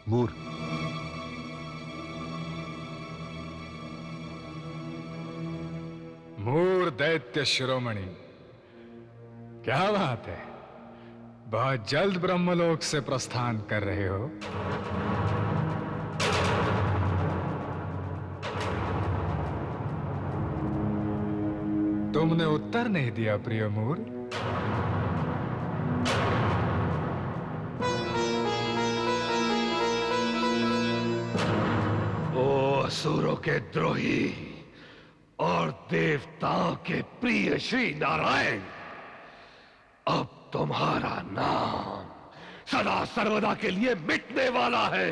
मूर, मूर दैत्य शिरोमणि, क्या बात है? बहुत जल्द ब्रह्मलोक से प्रस्थान कर रहे हो। तुमने उत्तर नहीं दिया प्रिय मूर। असुरों के द्रोही और देवताओं के प्रिय श्री नारायण, अब तुम्हारा नाम सदा सर्वदा के लिए मिटने वाला है।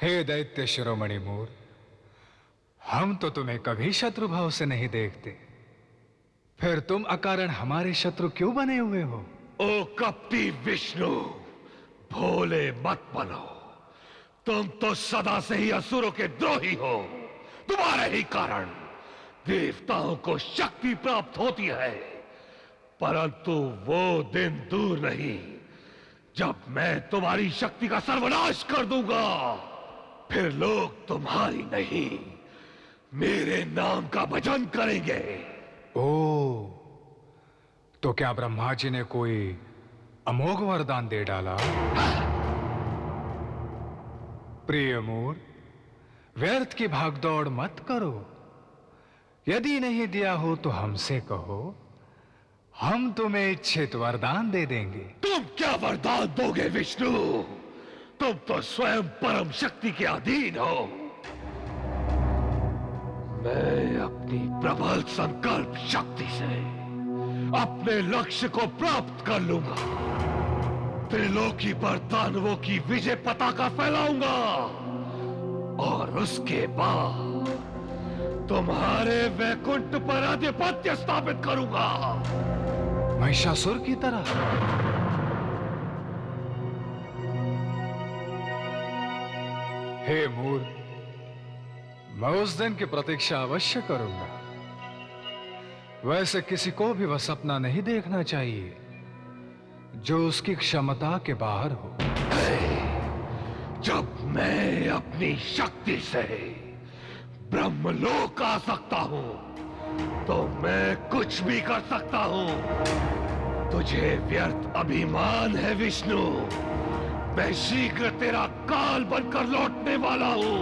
हे दैत्य शिरोमणि मूर, हम तो तुम्हें कभी शत्रु भाव से नहीं देखते, फिर तुम अकारण हमारे शत्रु क्यों बने हुए हो? ओ कपटी विष्णु, भोले मत बनो। तुम तो सदा से ही असुरों के द्रोही हो। तुम्हारे ही कारण देवताओं को शक्ति प्राप्त होती है, परंतु वो दिन दूर नहीं जब मैं तुम्हारी शक्ति का सर्वनाश कर दूंगा। फिर लोग तुम्हारी नहीं, मेरे नाम का भजन करेंगे। ओ, तो क्या ब्रह्मा जी ने कोई अमोघ वरदान दे डाला? प्रिय मूर, व्यर्थ की भागदौड़ मत करो। यदि नहीं दिया हो तो हमसे कहो, हम तुम्हें इच्छित वरदान दे देंगे। तुम क्या वरदान दोगे विष्णु? तुम तो स्वयं परम शक्ति के अधीन हो। मैं अपनी प्रबल संकल्प शक्ति से अपने लक्ष्य को प्राप्त कर लूंगा। त्रिलोकी पर दानवों की विजय पताका फैलाऊंगा और उसके बाद तुम्हारे वैकुंठ पर आधिपत्य स्थापित करूंगा। महिषासुर की तरह? हे मूर, मैं उस दिन की प्रतीक्षा अवश्य करूंगा। वैसे किसी को भी वह सपना नहीं देखना चाहिए जो उसकी क्षमता के बाहर हो। जब मैं अपनी शक्ति से ब्रह्मलोक आ सकता हूं तो मैं कुछ भी कर सकता हूं। तुझे व्यर्थ अभिमान है विष्णु। मैं शीघ्र तेरा काल बनकर लौटने वाला हूं।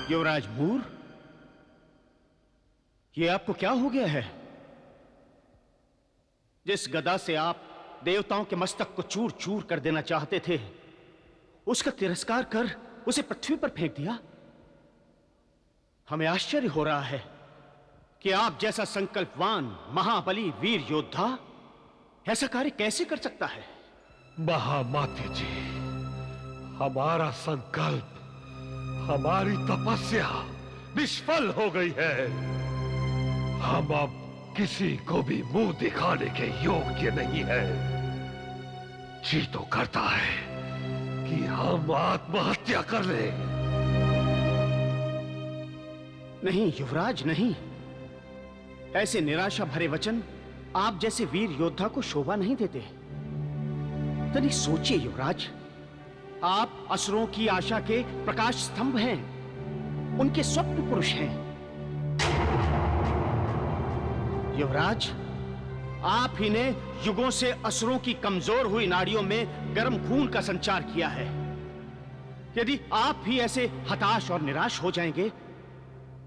युवराज मूर, ये आपको क्या हो गया है? जिस गदा से आप देवताओं के मस्तक को चूर चूर कर देना चाहते थे, उसका तिरस्कार कर उसे पृथ्वी पर फेंक दिया। हमें आश्चर्य हो रहा है कि आप जैसा संकल्पवान महाबली वीर योद्धा ऐसा कार्य कैसे कर सकता है। महामात्य जी, हमारा संकल्प, हमारी तपस्या निष्फल हो गई है। हम अब किसी को भी मुंह दिखाने के योग्य नहीं है। जी तो करता है कि हम आत्महत्या कर लें। नहीं युवराज, नहीं। ऐसे निराशा भरे वचन आप जैसे वीर योद्धा को शोभा नहीं देते। तनिक सोचिए युवराज, आप असुरों की आशा के प्रकाश स्तंभ हैं, उनके स्वप्न पुरुष हैं। युवराज, आप ही ने युगों से असुरों की कमजोर हुई नाड़ियों में गर्म खून का संचार किया है। यदि आप ही ऐसे हताश और निराश हो जाएंगे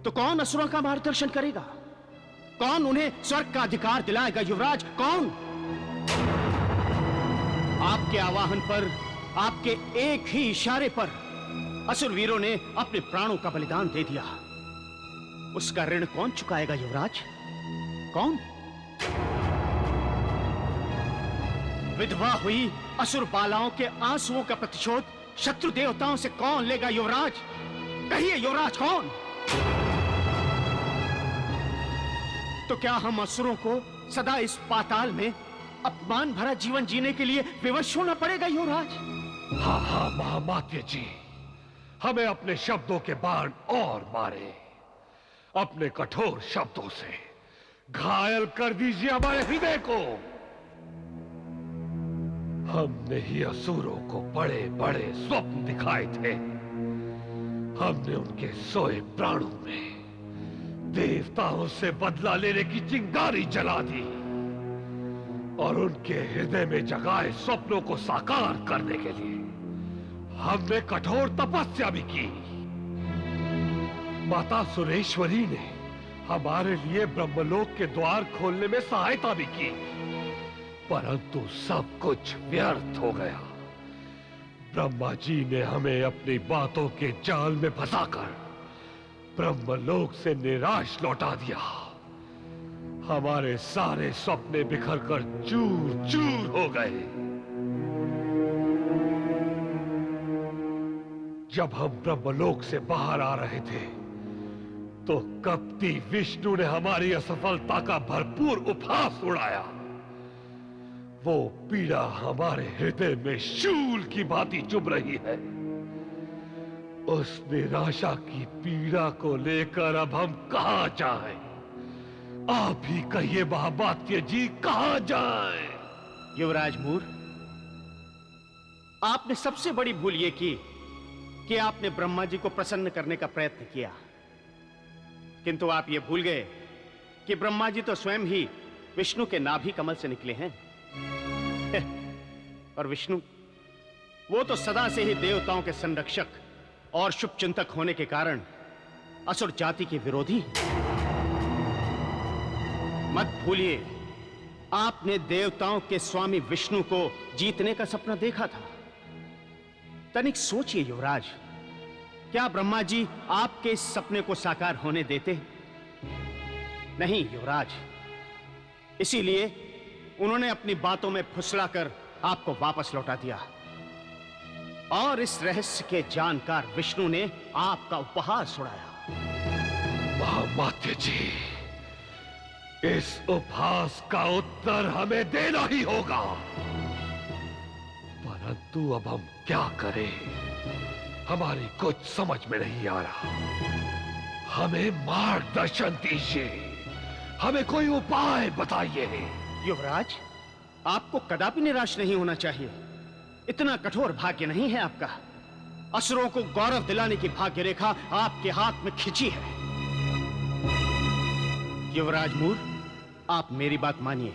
तो कौन असुरों का मार्गदर्शन करेगा? कौन उन्हें स्वर्ग का अधिकार दिलाएगा? युवराज, कौन? आपके आवाहन पर, आपके एक ही इशारे पर असुर वीरों ने अपने प्राणों का बलिदान दे दिया। उसका ऋण कौन चुकाएगा युवराज? कौन? विधवा हुई असुर बालाओं के आंसुओं का प्रतिशोध शत्रु देवताओं से कौन लेगा युवराज? कहिए युवराज, कौन? तो क्या हम असुरों को सदा इस पाताल में अपमान भरा जीवन जीने के लिए विवश होना पड़ेगा युवराज? हाँ हाँ महामात्य जी, हमें अपने शब्दों के बाण और मारे। अपने कठोर शब्दों से घायल कर दीजिए हमारे हृदय को। हमने ही असुरों को बड़े बड़े स्वप्न दिखाए थे। हमने उनके सोए प्राणों में देवताओं से बदला लेने की चिंगारी जला दी और उनके हृदय में जगाए स्वप्नों को साकार करने के लिए हमने कठोर तपस्या भी की। माता सुरेश्वरी ने हमारे लिए ब्रह्मलोक के द्वार खोलने में सहायता भी की, परंतु सब कुछ व्यर्थ हो गया। ब्रह्मा जी ने हमें अपनी बातों के जाल में फंसाकर ब्रह्मलोक से निराश लौटा दिया। हमारे सारे सपने बिखरकर चूर चूर हो गए। जब हम ब्रह्मलोक से बाहर आ रहे थे तो कपटी विष्णु ने हमारी असफलता का भरपूर उपहास उड़ाया। वो पीड़ा हमारे हृदय में शूल की भांति चुभ रही है। उस निराशा की पीड़ा को लेकर अब हम कहां जाएं? आप ही कहिए महामात्य जी, कहां जाएं? युवराज मूर, आपने सबसे बड़ी भूल यह की कि आपने ब्रह्मा जी को प्रसन्न करने का प्रयत्न किया, किंतु आप ये भूल गए कि ब्रह्मा जी तो स्वयं ही विष्णु के नाभि कमल से निकले हैं। और विष्णु, वो तो सदा से ही देवताओं के संरक्षक और शुभ चिंतक होने के कारण असुर जाति के विरोधी। मत भूलिए, आपने देवताओं के स्वामी विष्णु को जीतने का सपना देखा था। तनिक सोचिए युवराज, क्या ब्रह्मा जी आपके इस सपने को साकार होने देते? नहीं युवराज, इसीलिए उन्होंने अपनी बातों में फुसलाकर आपको वापस लौटा दिया और इस रहस्य के जानकार विष्णु ने आपका उपहास उड़ाया। महामात्य जी, इस उपहास का उत्तर हमें देना ही होगा, परंतु अब हम क्या करें? हमारी कुछ समझ में नहीं आ रहा। हमें मार्गदर्शन दीजिए, हमें कोई उपाय बताइए। युवराज, आपको कदापि निराश नहीं होना चाहिए। इतना कठोर भाग्य नहीं है आपका। असुरों को गौरव दिलाने की भाग्य रेखा आपके हाथ में खिंची है। युवराज मूर, आप मेरी बात मानिए।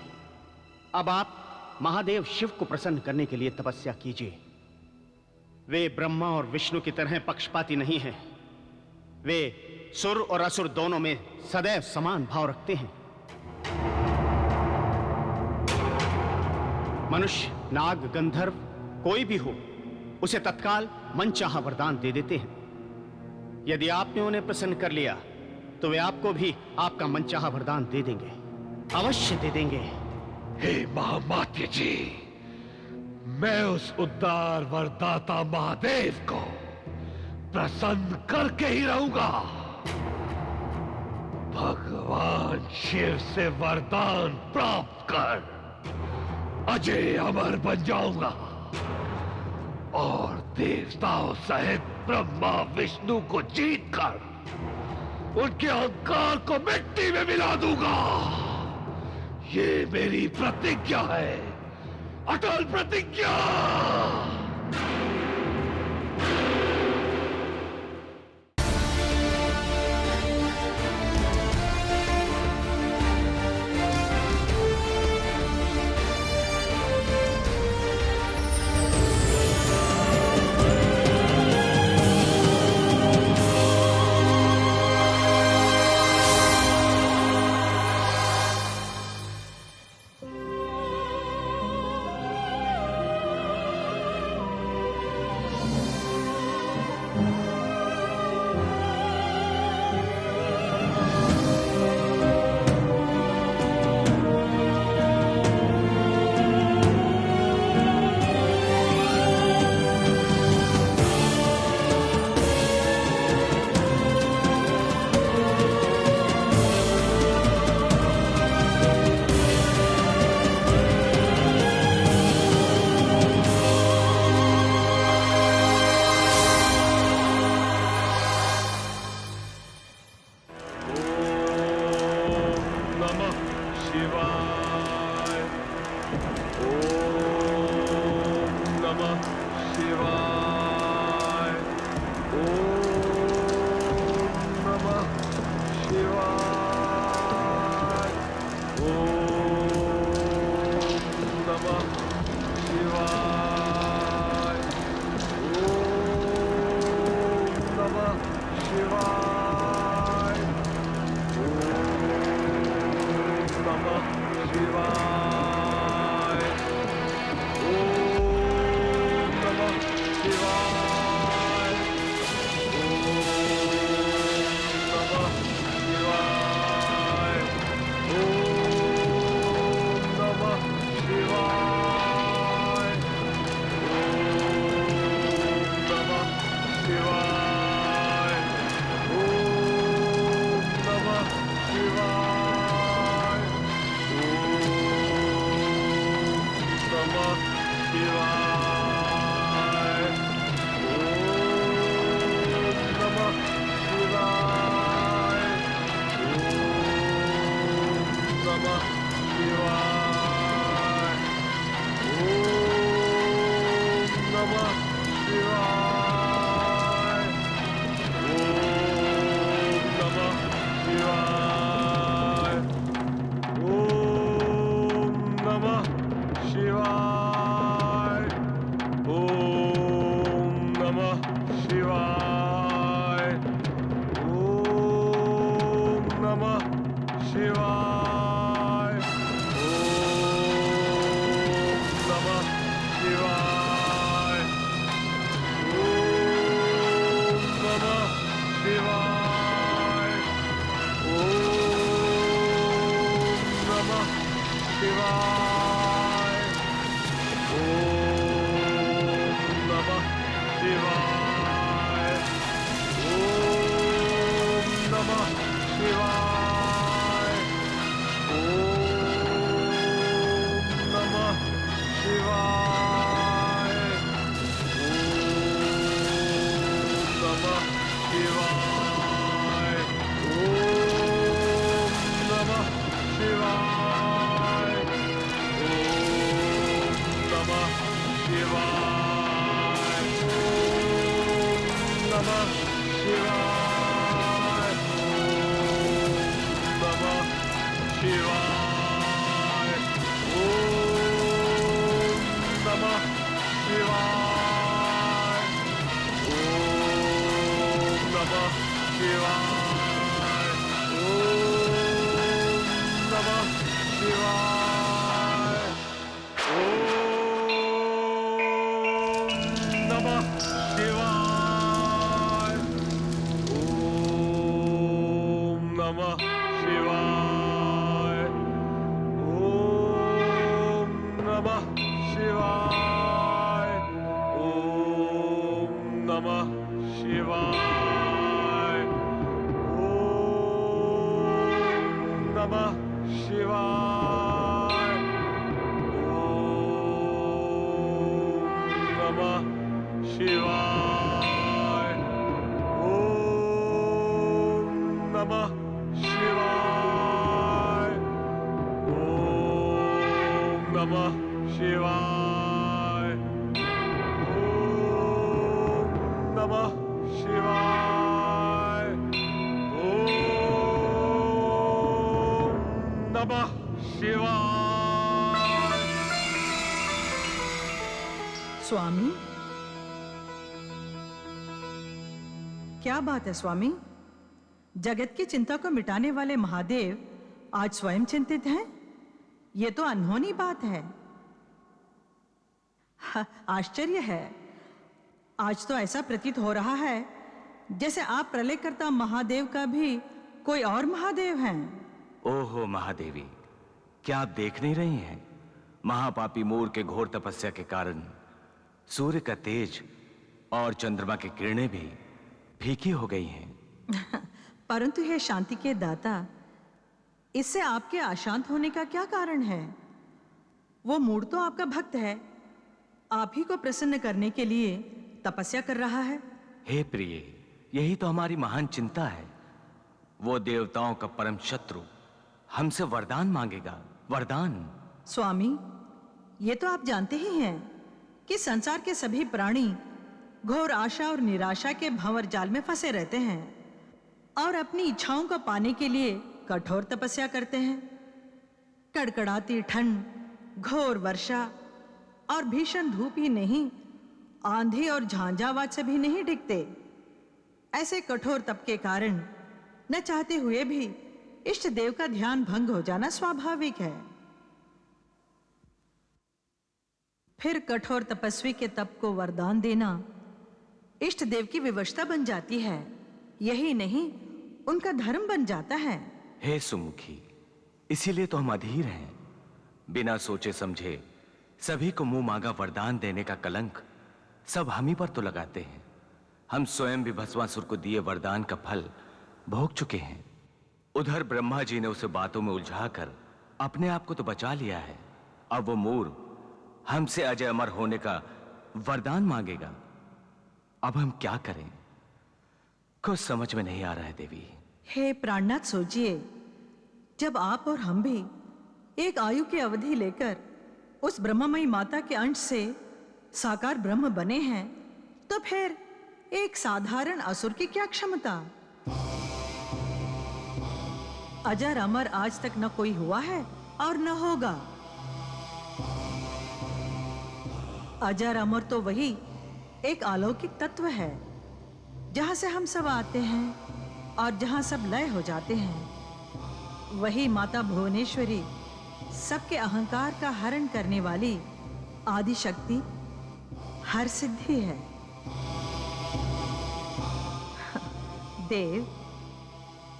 अब आप महादेव शिव को प्रसन्न करने के लिए तपस्या कीजिए। वे ब्रह्मा और विष्णु की तरह पक्षपाती नहीं हैं। वे सुर और असुर दोनों में सदैव समान भाव रखते हैं। मनुष्य, नाग, गंधर्व कोई भी हो, उसे तत्काल मनचाहा वरदान दे देते हैं। यदि आपने उन्हें प्रसन्न कर लिया तो वे आपको भी आपका मनचाहा वरदान दे देंगे, अवश्य दे देंगे। हे महामात्य जी, मैं उस उद्धार वरदाता महादेव को प्रसन्न करके ही रहूंगा। भगवान शिव से वरदान प्राप्त कर अजय अमर बन जाऊंगा और देवताओं सहित ब्रह्मा विष्णु को जीतकर उनके अहंकार को मिट्टी में मिला दूंगा। ये मेरी प्रतिज्ञा है, अटल प्रतिज्ञा। शिवाय। नमः शिवाय। ओम नमः शिवाय। ओम नमः शिवाय। ओम नमः शिवाय। ओम नमः शिवाय। स्वामी, क्या बात है स्वामी? जगत की चिंता को मिटाने वाले महादेव आज स्वयं चिंतित हैं? ये तो अनहोनी बात है। आश्चर्य है। आज तो ऐसा प्रतीत हो रहा है जैसे आप प्रलयकर्ता महादेव का भी कोई और महादेव हैं। ओहो महादेवी, क्या आप देख नहीं रही हैं? महापापी मूर के घोर तपस्या के कारण सूर्य का तेज और चंद्रमा की किरणें भी फीकी हो गई हैं। परंतु हे शांति के दाता, इससे आपके अशांत होने का क्या कारण है? वो मूढ़ तो आपका भक्त है, आप ही को प्रसन्न करने के लिए तपस्या कर रहा है। हे प्रिय, यही तो हमारी महान चिंता है। वो देवताओं का परम शत्रु हमसे वरदान मांगेगा। वरदान। स्वामी, ये तो आप जानते ही हैं कि संसार के सभी प्राणी घोर आशा और निराशा के भंवर जाल में फंसे रहते हैं और अपनी इच्छाओं को पाने के लिए कठोर तपस्या करते हैं। कड़कड़ाती ठंड, घोर वर्षा और भीषण धूप ही नहीं, आंधी और झांझावात से भी नहीं डिगते। ऐसे कठोर तप के कारण न चाहते हुए भी इष्ट देव का ध्यान भंग हो जाना स्वाभाविक है। फिर कठोर तपस्वी के तप को वरदान देना इष्ट देव की विवशता बन जाती है। यही नहीं, उनका धर्म बन जाता है। हे सुमुखी, इसीलिए तो हम अधीर हैं। बिना सोचे समझे सभी को मुंह मांगा वरदान देने का कलंक सब हम ही पर तो लगाते हैं। हम स्वयं भी भस्मासुर को दिए वरदान का फल भोग चुके हैं। उधर ब्रह्मा जी ने उसे बातों में उलझाकर अपने आप को तो बचा लिया है। अब वो मूर हमसे अजय अमर होने का वरदान मांगेगा। अब हम क्या करें? कुछ समझ में नहीं आ रहा है देवी। हे प्राणनाथ, सोचिए, जब आप और हम भी एक आयु की अवधि लेकर उस ब्रह्ममयी माता के अंश से साकार ब्रह्म बने हैं, तो फिर एक साधारण असुर की क्या क्षमता? अजर अमर आज तक न कोई हुआ है और न होगा। अजर अमर तो वही एक अलौकिक तत्व है, जहां से हम सब आते हैं और जहां सब लय हो जाते हैं। वही माता भुवनेश्वरी सबके अहंकार का हरण करने वाली आदि शक्ति, हर सिद्धि है। देव,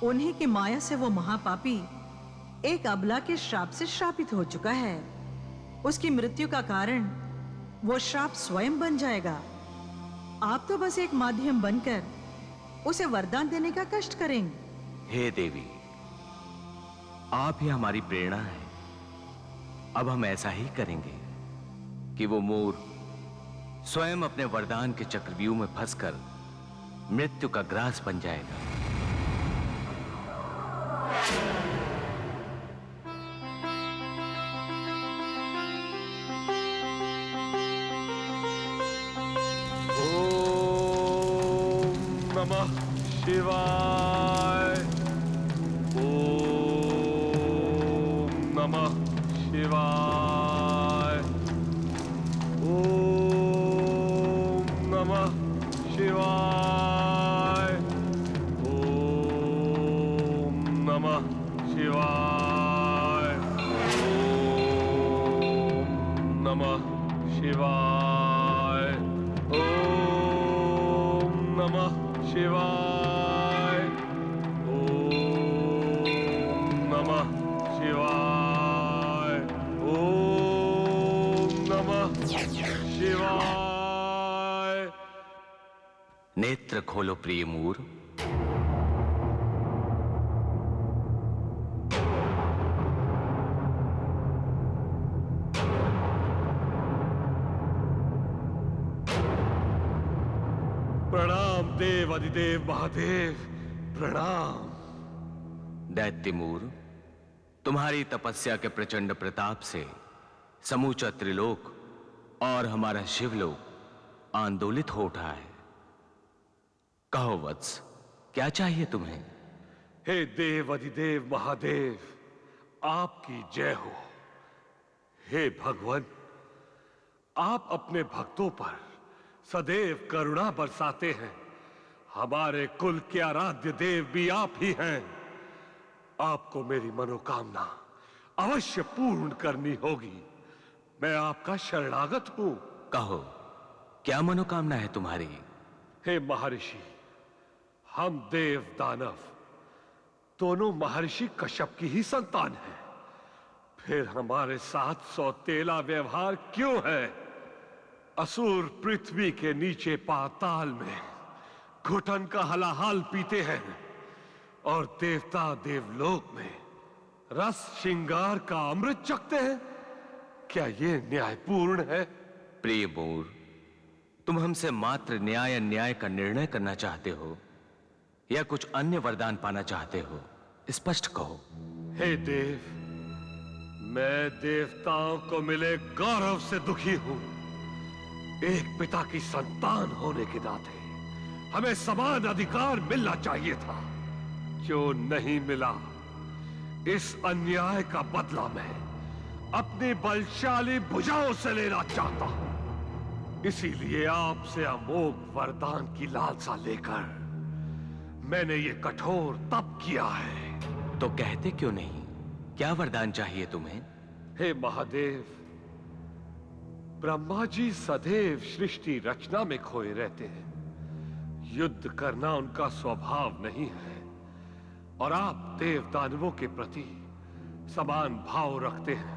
उन्हीं की माया से वो महापापी एक अबला के श्राप से श्रापित हो चुका है। उसकी मृत्यु का कारण वो श्राप स्वयं बन जाएगा। आप तो बस एक माध्यम बनकर उसे वरदान देने का कष्ट करेंगे। हे देवी, आप ही हमारी प्रेरणा है। अब हम ऐसा ही करेंगे कि वो मूर स्वयं अपने वरदान के चक्रव्यूह में फंसकर मृत्यु का ग्रास बन जाएगा। ओम नमः शिवाय। ओम नमः शिवाय। ओम नमः शिवाय। ओम नमः शिवाय। ओम नमः शिवाय। ओम नमः शिवाय। ओम नमः शिवाय। ओम नमः शिवाय। नेत्र खोलो प्रिय मूर। प्रणाम देव अधिदेव महादेव, प्रणाम। दैत्यमूर, तुम्हारी तपस्या के प्रचंड प्रताप से समूचा त्रिलोक और हमारा शिवलोक आंदोलित हो उठा है। कहो वत्स, क्या चाहिए तुम्हें? हे देव अधिदेव महादेव, आपकी जय हो। हे भगवान, आप अपने भक्तों पर सदैव करुणा बरसाते हैं। हमारे कुल के आराध्य देव भी आप ही हैं। आपको मेरी मनोकामना अवश्य पूर्ण करनी होगी। मैं आपका शरणागत हूं। कहो, क्या मनोकामना है तुम्हारी? हे महर्षि, हम देव दानव दोनों महर्षि कश्यप की ही संतान हैं। फिर हमारे साथ सौतेला व्यवहार क्यों है? असुर पृथ्वी के नीचे पाताल में घुटन का हलाहाल पीते हैं और देवता देवलोक में रस श्रृंगार का अमृत चखते हैं। क्या ये न्यायपूर्ण है? प्रिय मूर, तुम हमसे मात्र न्याय अन्याय का निर्णय करना चाहते हो या कुछ अन्य वरदान पाना चाहते हो? स्पष्ट कहो। हे देव, मैं देवताओं को मिले गौरव से दुखी हूं। एक पिता की संतान होने के नाते हमें समान अधिकार मिलना चाहिए था, जो नहीं मिला। इस अन्याय का बदला मैं अपनी बलशाली भुजाओं से लेना चाहता हूं। इसीलिए आपसे अमोघ वरदान की लालसा लेकर मैंने ये कठोर तप किया है। तो कहते क्यों नहीं? क्या वरदान चाहिए तुम्हें? हे महादेव, ब्रह्मा जी सदैव सृष्टि रचना में खोए रहते हैं। युद्ध करना उनका स्वभाव नहीं है और आप देव दानवों के प्रति समान भाव रखते हैं।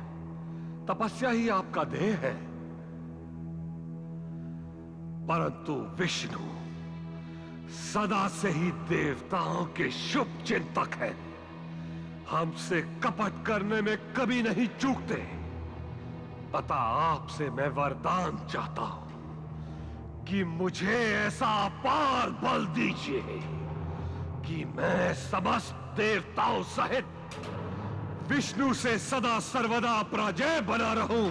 तपस्या ही आपका ध्येय है। परंतु विष्णु सदा से ही देवताओं के शुभ चिंतक हैं। हमसे कपट करने में कभी नहीं चूकते। अतः आपसे मैं वरदान चाहता हूं कि मुझे ऐसा अपार बल दीजिए कि मैं समस्त देवताओं सहित विष्णु से सदा सर्वदा पराजय बना रहूं।